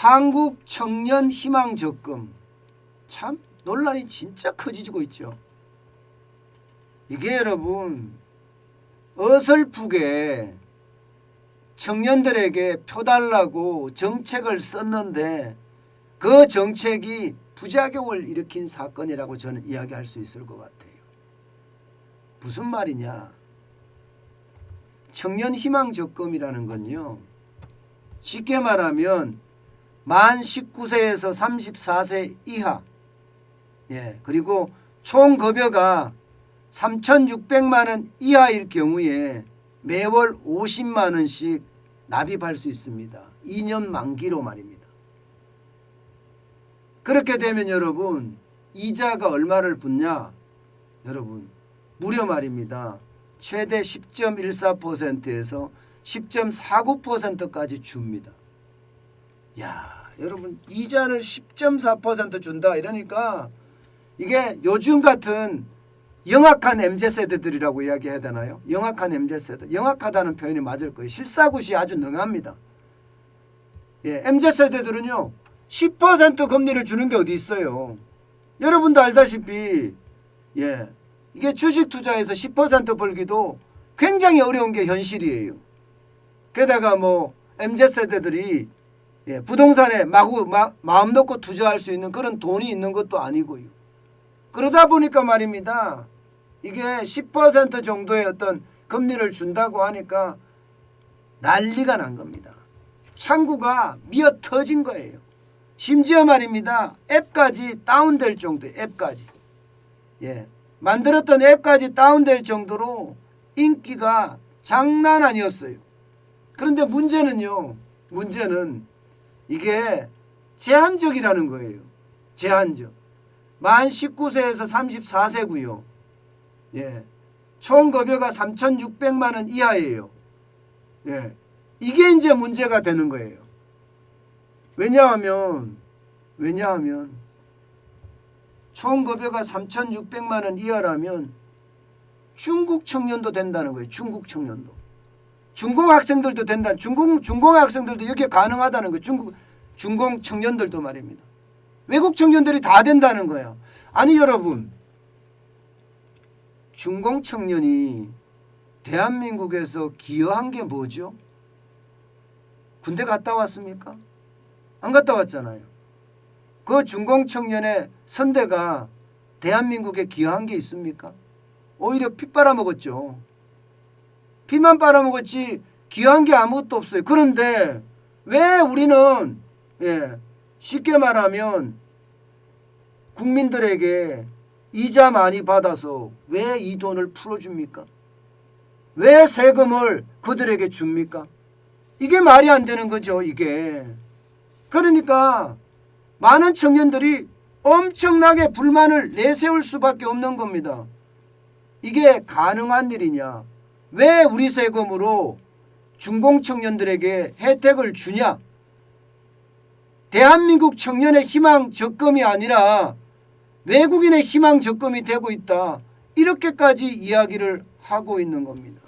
한국 청년 희망 적금 참 논란이 진짜 커지고 있죠. 이게 여러분 어설프게 청년들에게 펴달라고 정책을 썼는데 그 정책이 부작용을 일으킨 사건이라고 저는 이야기할 수 있을 것 같아요. 무슨 말이냐? 청년 희망 적금이라는 건요, 쉽게 말하면 만 19세에서 34세 이하, 그리고 총 급여가 3,600만 원 이하일 경우에 매월 50만 원씩 납입할 수 있습니다. 2년 만기로 말입니다. 그렇게 되면 여러분 이자가 얼마를 붙냐? 여러분 무려 말입니다. 최대 10.14%에서 10.49%까지 줍니다. 야, 여러분 이자를 10.4% 준다 이러니까 이게 요즘 같은 영악한 MZ세대들이라고 이야기해야 되나요? 영악한 MZ세대. 영악하다는 표현이 맞을 거예요. 실사굿이 아주 능합니다. MZ세대들은요 10% 금리를 주는 게 어디 있어요. 여러분도 알다시피 이게 주식 투자에서 10% 벌기도 굉장히 어려운 게 현실이에요. 게다가 뭐 MZ세대들이 부동산에 마음 놓고 투자할 수 있는 그런 돈이 있는 것도 아니고요. 그러다 보니까 말입니다. 이게 10% 정도의 어떤 금리를 준다고 하니까 난리가 난 겁니다. 창구가 미어 터진 거예요. 심지어 말입니다. 앱까지 다운될 정도의 앱까지. 만들었던 앱까지 다운될 정도로 인기가 장난 아니었어요. 그런데 문제는 이게 제한적이라는 거예요. 제한적. 만 19세에서 34세고요. 총 급여가 3,600만 원 이하예요. 이게 이제 문제가 되는 거예요. 왜냐하면 총 급여가 3,600만 원 이하라면 중국 청년도 된다는 거예요. 중국 청년도. 중공 학생들도 된다. 중공 학생들도 여기에 가능하다는 거예요. 중공 청년들도 말입니다. 외국 청년들이 다 된다는 거예요. 아니 여러분, 중공 청년이 대한민국에서 기여한 게 뭐죠? 군대 갔다 왔습니까? 안 갔다 왔잖아요. 그 중공 청년의 선대가 대한민국에 기여한 게 있습니까? 오히려 피 빨아먹었죠. 피만 빨아먹었지 기여한 게 아무것도 없어요. 그런데 왜 우리는 쉽게 말하면 국민들에게 이자 많이 받아서 왜 이 돈을 풀어줍니까? 왜 세금을 그들에게 줍니까? 이게 말이 안 되는 거죠. 이게. 그러니까 많은 청년들이 엄청나게 불만을 내세울 수밖에 없는 겁니다. 이게 가능한 일이냐? 왜 우리 세금으로 중공 청년들에게 혜택을 주냐? 대한민국 청년의 희망 적금이 아니라 외국인의 희망 적금이 되고 있다. 이렇게까지 이야기를 하고 있는 겁니다.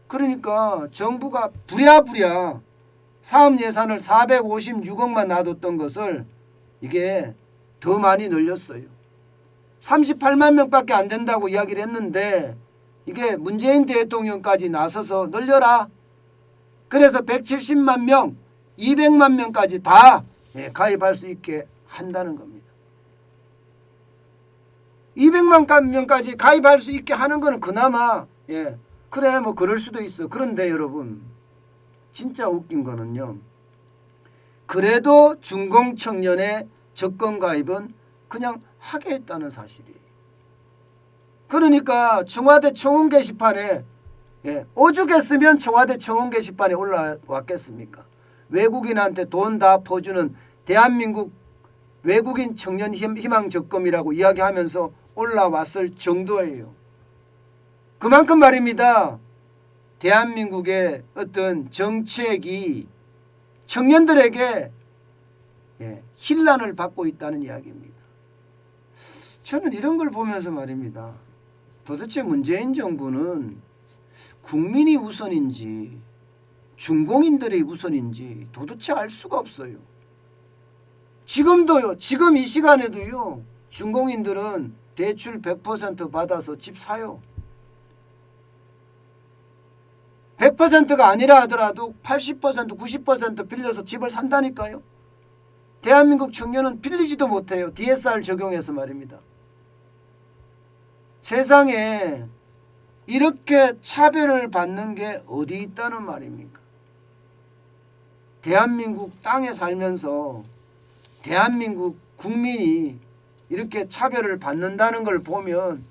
그러니까 정부가 부랴부랴 사업 예산을 456억만 놔뒀던 것을 이게 더 많이 늘렸어요. 38만 명밖에 안 된다고 이야기를 했는데 이게 문재인 대통령까지 나서서 늘려라. 그래서 170만 명, 200만 명까지 다 가입할 수 있게 한다는 겁니다. 200만 명까지 가입할 수 있게 하는 거는 그나마 그래 뭐 그럴 수도 있어. 그런데 여러분 진짜 웃긴 거는요. 그래도 중공 청년의 적금 가입은 그냥 하게 했다는 사실이에요. 그러니까 청와대 청원 게시판에 오죽했으면 청와대 청원 게시판에 올라왔겠습니까? 외국인한테 돈 다 퍼주는 대한민국 외국인 청년 희망 적금이라고 이야기하면서 올라왔을 정도예요. 그만큼 말입니다. 대한민국의 어떤 정책이 청년들에게 혼란을 받고 있다는 이야기입니다. 저는 이런 걸 보면서 말입니다. 도대체 문재인 정부는 국민이 우선인지 중공인들이 우선인지 도대체 알 수가 없어요. 지금도요. 지금 이 시간에도요. 중공인들은 대출 100% 받아서 집 사요. 100%가 아니라 하더라도 80% 90% 빌려서 집을 산다니까요. 대한민국 청년은 빌리지도 못해요. DSR 적용해서 말입니다. 세상에 이렇게 차별을 받는 게 어디 있다는 말입니까? 대한민국 땅에 살면서 대한민국 국민이 이렇게 차별을 받는다는 걸 보면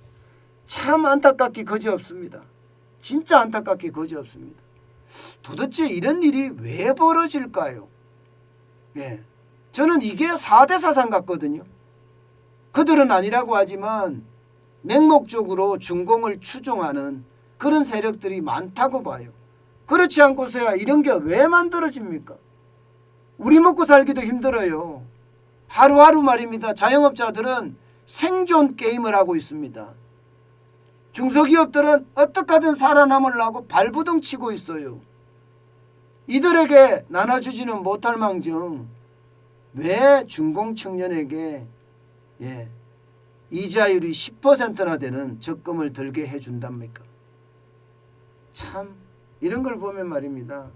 참 안타깝기 거지없습니다. 진짜 안타깝기 거지없습니다. 도대체 이런 일이 왜 벌어질까요? 네. 저는 이게 4대 사상 같거든요. 그들은 아니라고 하지만 맹목적으로 중공을 추종하는 그런 세력들이 많다고 봐요. 그렇지 않고서야 이런 게 왜 만들어집니까? 우리 먹고 살기도 힘들어요. 하루하루 말입니다. 자영업자들은 생존 게임을 하고 있습니다. 중소기업들은 어떻게 하든 살아남으려고 발부둥 치고 있어요. 이들에게 나눠주지는 못할 망정 왜 중공청년에게 이자율이 10%나 되는 적금을 들게 해준답니까? 참 이런 걸 보면 말입니다.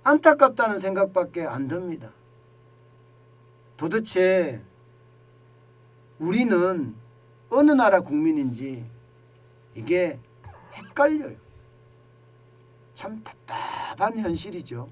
안타깝다는 생각밖에 안 듭니다. 도대체 우리는 어느 나라 국민인지 이게 헷갈려요. 참 답답한 현실이죠.